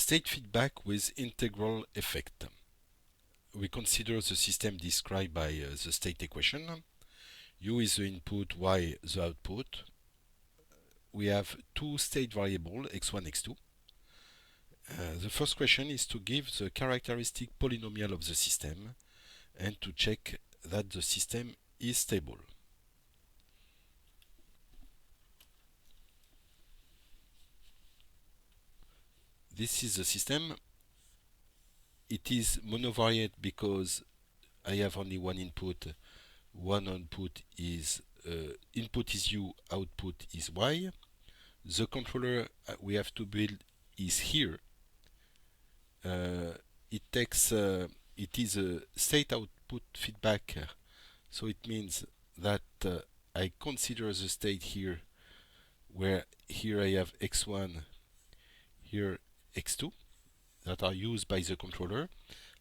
State feedback with integral effect. We consider the system described by the state equation. U is the input, Y the output. We have two state variables, x1, x2. The first question is to give the characteristic polynomial of the system and to check that the system is stable. This is the system. It is monovariate because I have only one input. One input is input is U, output is Y. The controller we have to build is here. It is a state output feedback, so it means that I consider the state here, where here I have x1, here x2 that are used by the controller.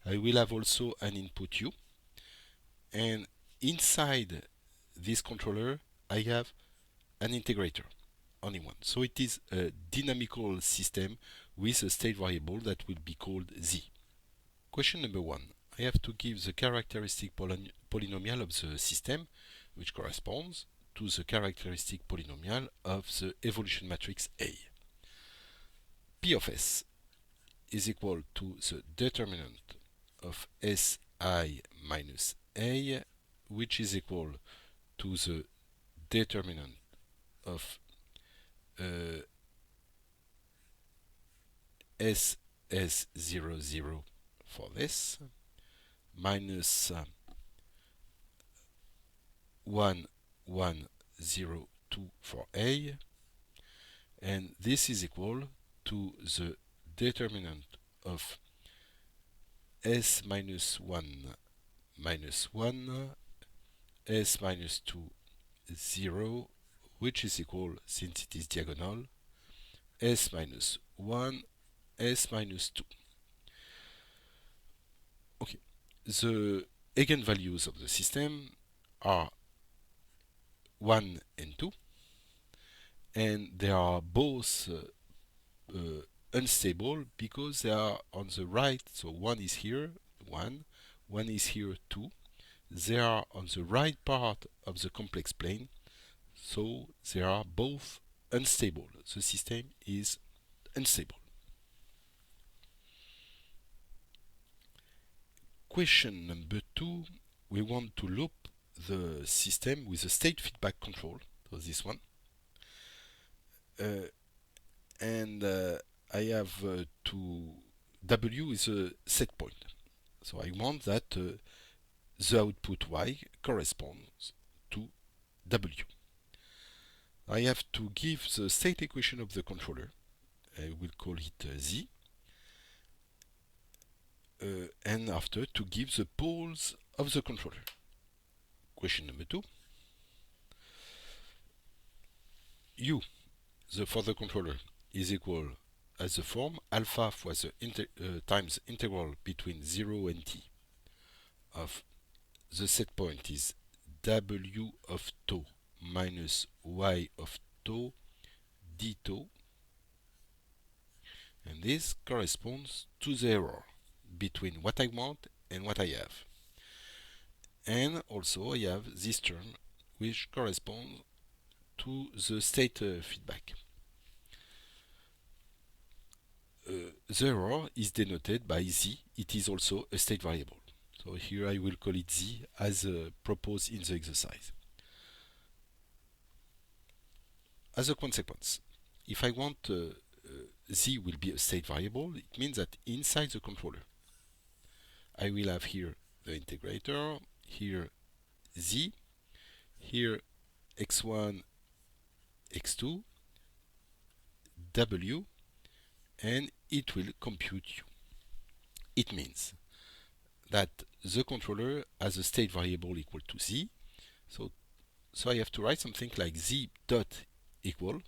I will have also an input U, and inside this controller I have an integrator, only one. So it is a dynamical system with a state variable that will be called Z. Question number 1. I have to give the characteristic polynomial of the system, which corresponds to the characteristic polynomial of the evolution matrix A. P of S is equal to the determinant of Si minus A, which is equal to the determinant of SS00 for this, minus 1102 for A, and this is equal to the determinant of S minus 1 minus 1, S minus 2, 0, which is equal, since it is diagonal, S minus 1, S minus 2. Okay, the eigenvalues of the system are 1 and 2, and they are both unstable because they are on the right. So 1 is here, 1 is here, 2. They are on the right part of the complex plane, so they are both unstable. The system is unstable. Question number 2, we want to loop the system with a state feedback control, so this one. I have W is a set point. So I want that the output Y corresponds to W. I have to give the state equation of the controller. I will call it Z. And after to give the poles of the controller. Question number 2. U for the controller is equal as the form alpha for the times integral between 0 and t of the set point is W of tau minus Y of tau d tau, and this corresponds to the error between what I want and what I have. And also I have this term which corresponds to the state feedback. The error is denoted by Z. It is also a state variable. So here I will call it Z as proposed in the exercise. As a consequence, if I want Z will be a state variable, it means that inside the controller I will have here the integrator, here Z, here x1, x2, W, and it will compute U. It means that the controller has a state variable equal to Z, so I have to write something like Z dot equal,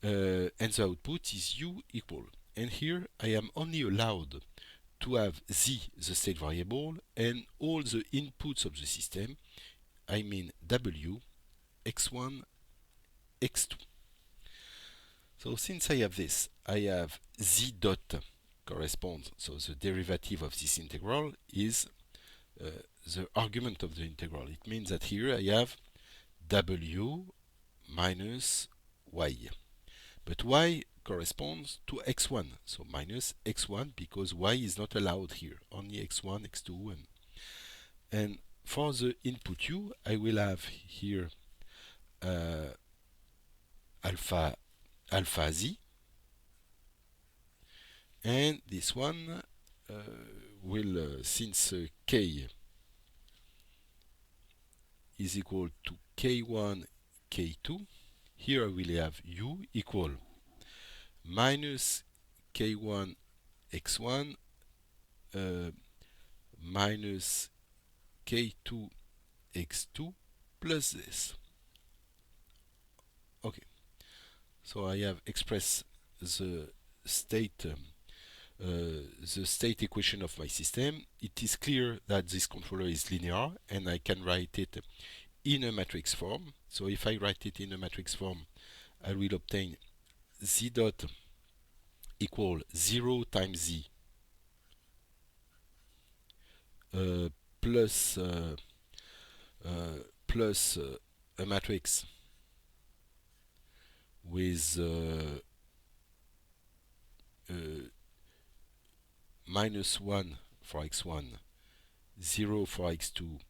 and the output is U equal. And here I am only allowed to have Z, the state variable, and all the inputs of the system, I mean W, x1, x2. So since I have this, I have z dot corresponds, so the derivative of this integral is the argument of the integral. It means that here I have w minus y. But y corresponds to x1, so minus x1 because y is not allowed here, only x1, x2, and for the input u, I will have here alpha z, and this one will, since k is equal to k1, k2, here I will have u equal minus k1 x1 minus k2 x2 plus this. Okay, so I have expressed the state equation of my system. It is clear that this controller is linear, and I can write it in a matrix form. So if I write it in a matrix form, I will obtain z dot equal 0 times z plus a matrix with minus 1 for x1, 0 for x2,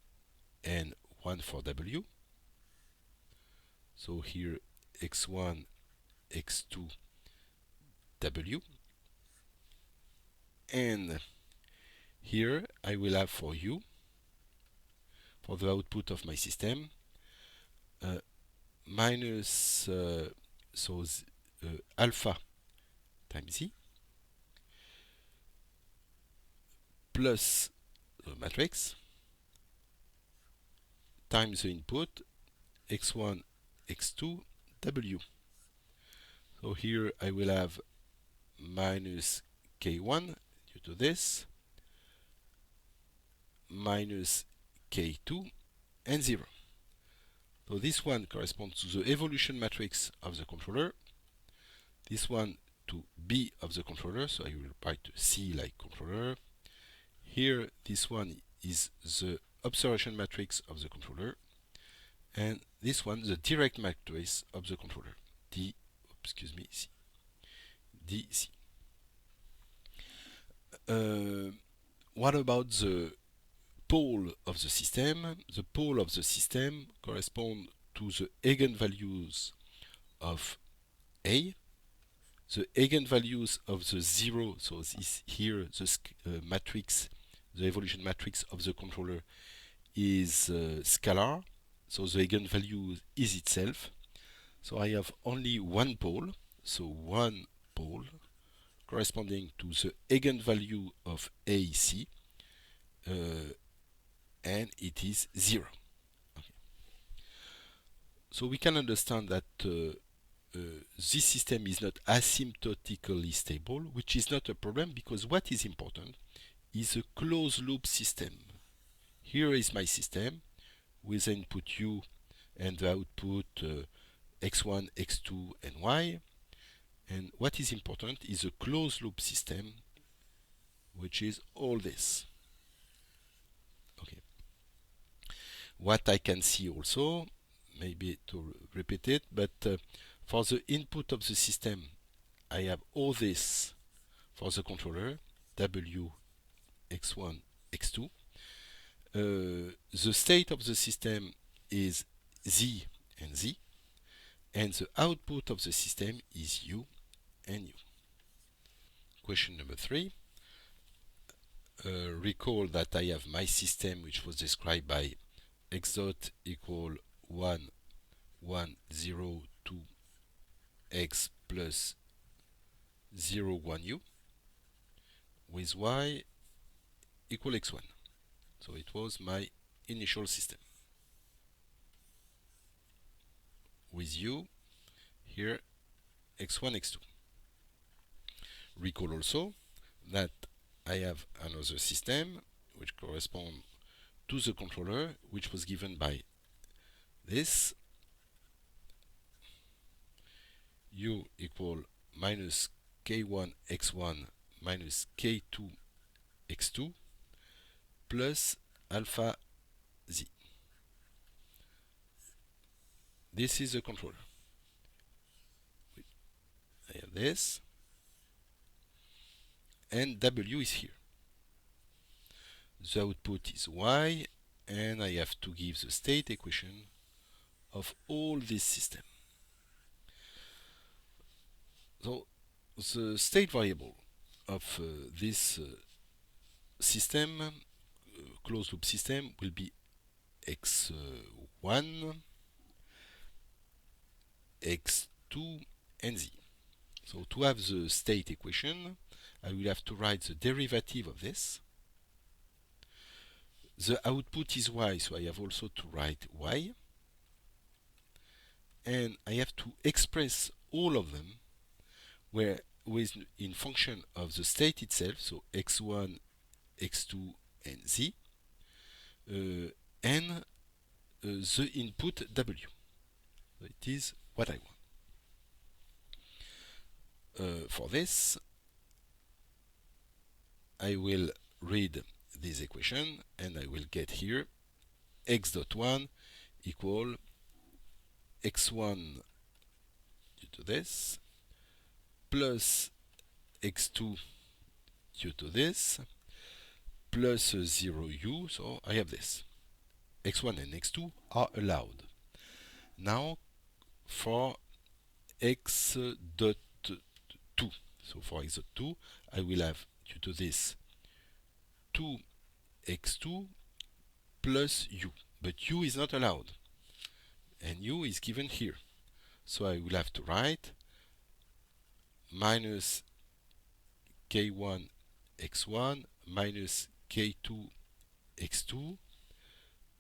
and 1 for w. So here x1, x2, w. And here I will have for u, for the output of my system, minus alpha times z plus the matrix times the input x1, x2, w. So here I will have minus k1 due to this, minus k2, and 0. So this one corresponds to the evolution matrix of the controller, this one to B of the controller, so I will write C like controller. Here this one is the observation matrix of the controller, and this one the direct matrix of the controller, C. DC. What about the pole of the system? The pole of the system corresponds to the eigenvalues of A, the eigenvalues of the 0, so this here the matrix, the evolution matrix of the controller is scalar, so the eigenvalue is itself. So I have only one pole, so one pole corresponding to the eigenvalue of AC, and it is 0. Okay. So we can understand that this system is not asymptotically stable, which is not a problem because what is important is a closed loop system. Here is my system with the input u and the output x1, x2, and y. And what is important is a closed loop system, which is all this. Okay. What I can see also, maybe to repeat it, but for the input of the system, I have all this for the controller, W, X1, X2. The state of the system is Z and Z, and the output of the system is U and U. Question number 3. Recall that I have my system which was described by x dot equal 1, 1, 0, 2, x plus 0, 1 u with y equal x1. So it was my initial system. With u here x1, x2. Recall also that I have another system which corresponds to the controller, which was given by this u equal minus k1 x1 minus k2 x2 plus alpha z. This is the controller. I have this, and w is here. The output is y, and I have to give the state equation of all this system. So the state variable of this system, closed loop system, will be x1, x2, and z. So to have the state equation, I will have to write the derivative of this. The output is y, so I have also to write y. And I have to express all of them where with in function of the state itself, so x1, x2, and z, and the input w. So it is what I want. For this, I will read this equation, and I will get here x dot 1 equal x1 due to this plus x2 due to this plus 0u. So I have this. x1 and x2 are allowed. Now for x dot 2. So for x dot 2, I will have due to this 2x2 plus u. But u is not allowed. And u is given here. So I will have to write minus k1 x1 minus k2 x2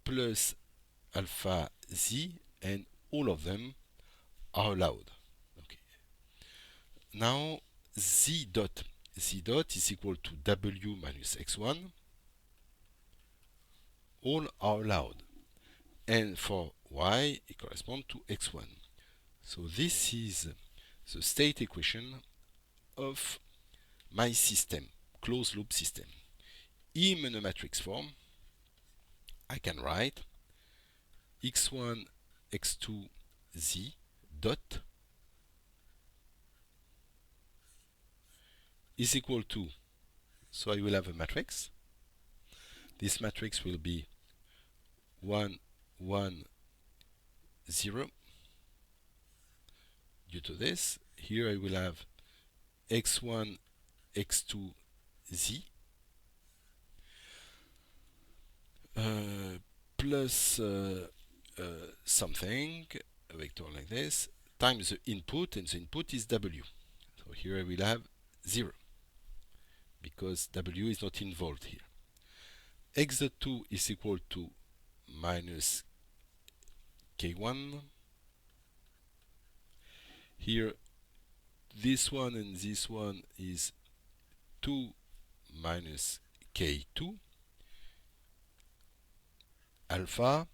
plus alpha z, and all of them are allowed. Okay. Now z dot is equal to w minus x1. All are allowed. And for y, it corresponds to x1. So this is the state equation of my system, closed loop system. In a matrix form, I can write x1, x2, z dot is equal to, so I will have a matrix. This matrix will be 1, 1, 0. Due to this, here I will have x1, x2, z plus something, a vector like this, times the input, and the input is w. So here I will have 0, because w is not involved here. X dot 2 is equal to minus k1. Here, this one and this one is 2 minus k2. Alpha,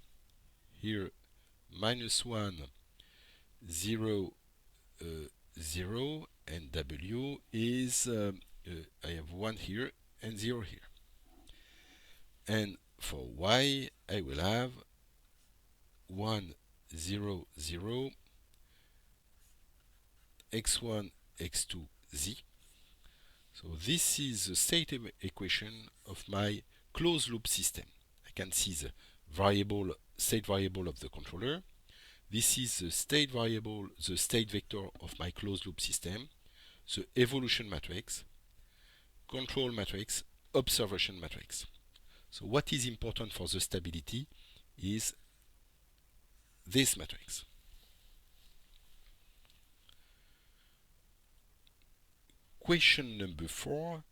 here minus 1, 0, 0, and w is, I have 1 here and 0 here. And for y, I will have 1, 0, 0, x1, x2, z. So this is the state equation of my closed loop system. I can see the state variable of the controller. This is the state variable, the state vector of my closed loop system, the evolution matrix, control matrix, observation matrix. So what is important for the stability is this matrix. Question number 4.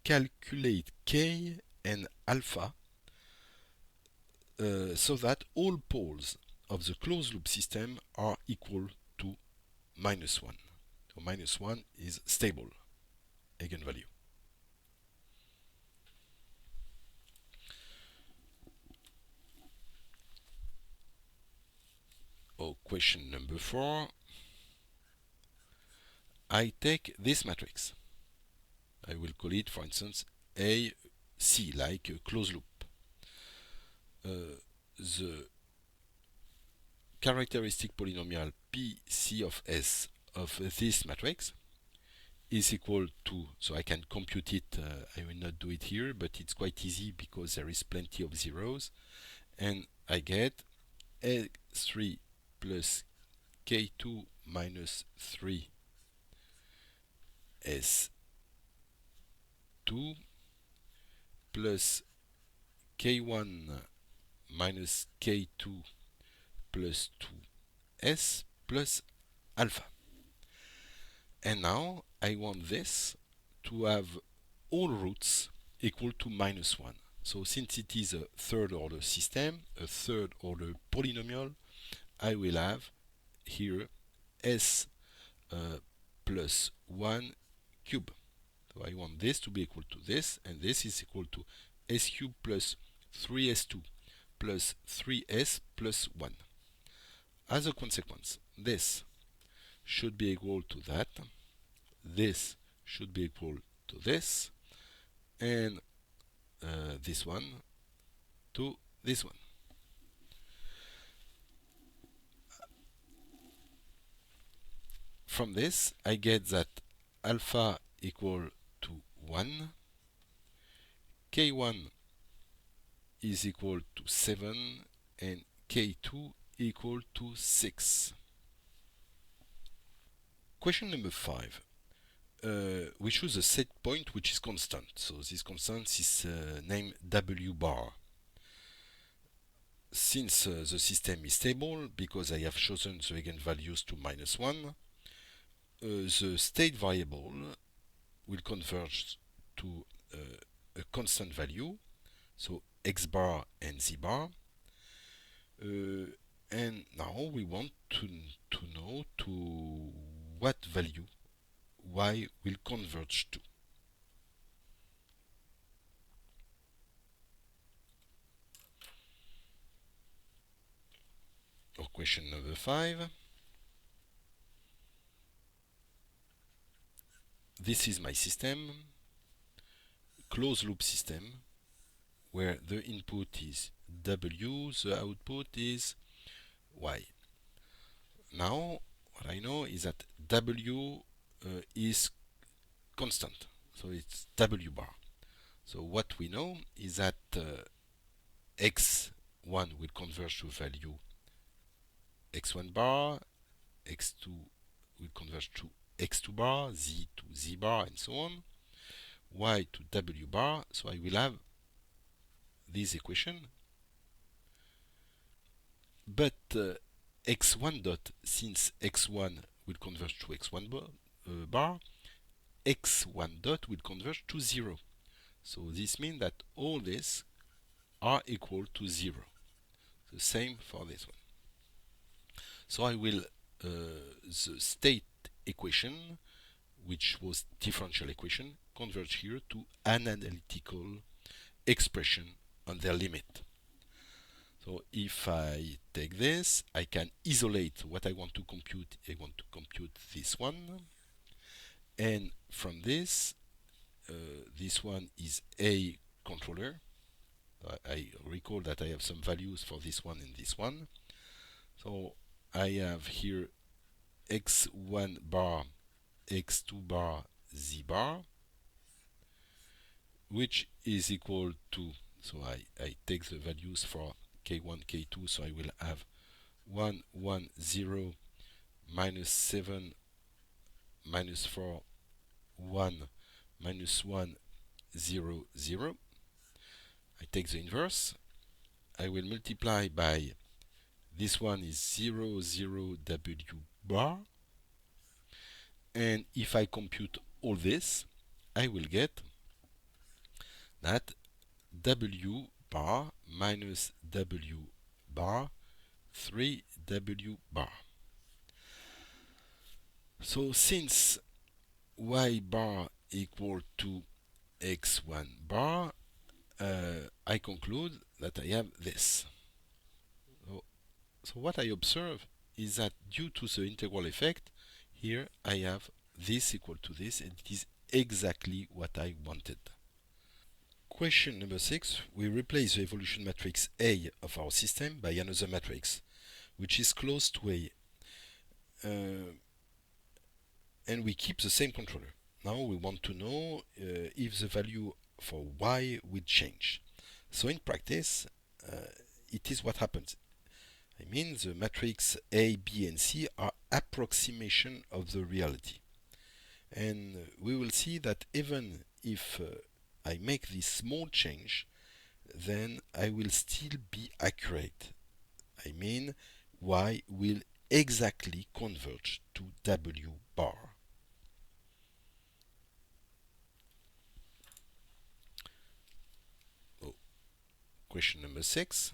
Calculate k and alpha so that all poles of the closed loop system are equal to minus 1. So minus 1 is stable eigenvalue. Question number 4. I take this matrix. I will call it, for instance, A C, like a closed loop. The characteristic polynomial PC of S of this matrix is equal to, so I can compute it, I will not do it here, but it's quite easy because there is plenty of zeros, and I get S3 plus K2 minus 3 S2 plus K1 minus K2 plus 2S plus alpha. And now I want this to have all roots equal to minus 1. So since it is a third order system, a third order polynomial, I will have here S plus 1 cube. So I want this to be equal to this, and this is equal to S cube plus 3S2 plus 3S plus 1. As a consequence, this should be equal to that, this should be equal to this, and this one to this one. From this, I get that alpha equal to 1, K1 is equal to 7, and K2 equal to 6. Question number 5. We choose a set point which is constant. So this constant is named W bar. Since the system is stable, because I have chosen the eigenvalues to minus 1, the state variable will converge to a constant value, so x bar and z bar. And now we want to know to what value y will converge to. Or question number 5. This is my system, closed loop system, where the input is W, the output is Y. Now, what I know is that W is constant, so it's W bar. So what we know is that x1 will converge to value x1 bar, x2 will converge to x2 bar, z to z bar, and so on, y to w bar. So I will have this equation, but x1 dot, since x1 will converge to x1 bar, x1 dot will converge to 0. So this means that all these are equal to 0. The same for this one. So I will the state equation, which was differential equation, converge here to an analytical expression on their limit. So if I take this, I can isolate what I want to compute. I want to compute this one, and from this one is a controller. I recall that I have some values for this one and this one. So I have here x1 bar, x2 bar, z bar, which is equal to, so I take the values for k1, k2, so I will have 1, 1, 0, minus 7, minus 4, 1, minus 1, 0, 0. I take the inverse. I will multiply by, this one is 0, 0, w bar. And if I compute all this, I will get that w bar minus w bar 3w bar. So since y bar equal to x1 bar, I conclude that I have this. So what I observe is that due to the integral effect, here I have this equal to this, and it is exactly what I wanted. Question number 6. We replace the evolution matrix A of our system by another matrix, which is close to A. And we keep the same controller. Now we want to know if the value for y will change. So in practice, it is what happens. I mean, the matrix A, B, and C are approximation of the reality. And we will see that even if I make this small change, then I will still be accurate. I mean, y will exactly converge to W bar. Oh. Question number 6.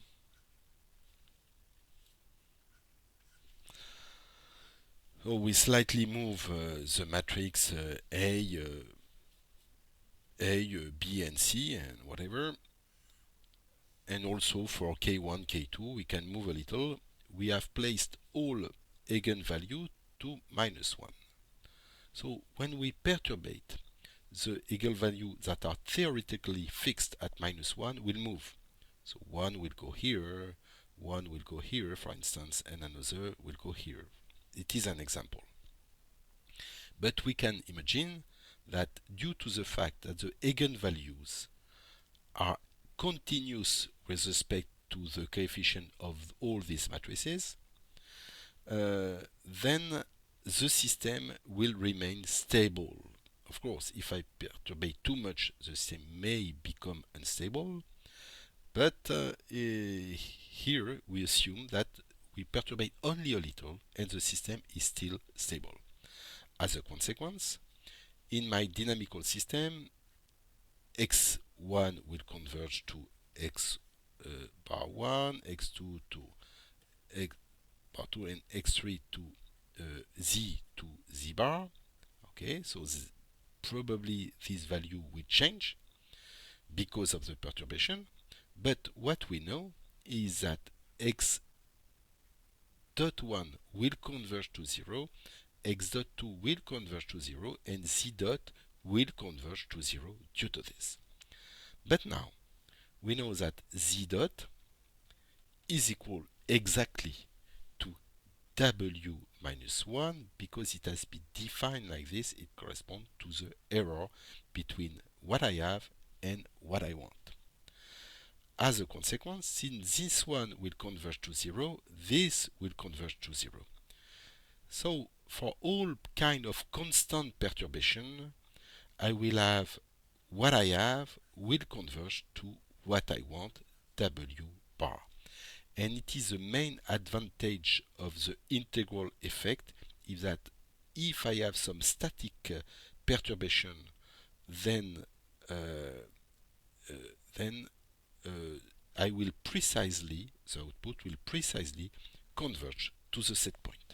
So we slightly move the matrix A, B, and C, and whatever. And also for K1, K2, we can move a little. We have placed all eigenvalue to -1. So when we perturbate, the eigenvalue that are theoretically fixed at -1 will move. So one will go here, one will go here, for instance, and another will go here. It is an example. But we can imagine that due to the fact that the eigenvalues are continuous with respect to the coefficient of all these matrices, then the system will remain stable. Of course, if I perturbate too much, the system may become unstable, but here we assume that we perturbate only a little and the system is still stable. As a consequence, in my dynamical system, x1 will converge to x bar 1, x2 to x bar 2, and x3 to z bar. Okay, so probably this value will change because of the perturbation. But what we know is that x dot 1 will converge to 0, x dot 2 will converge to 0, and z dot will converge to 0 due to this. But now, we know that z dot is equal exactly to w minus 1 because it has been defined like this. It corresponds to the error between what I have and what I want. As a consequence, since this one will converge to 0, this will converge to 0. So for all kind of constant perturbation, I will have what I have will converge to what I want, W bar. And it is the main advantage of the integral effect is that if I have some static perturbation, then I will precisely, the output will precisely converge to the set point.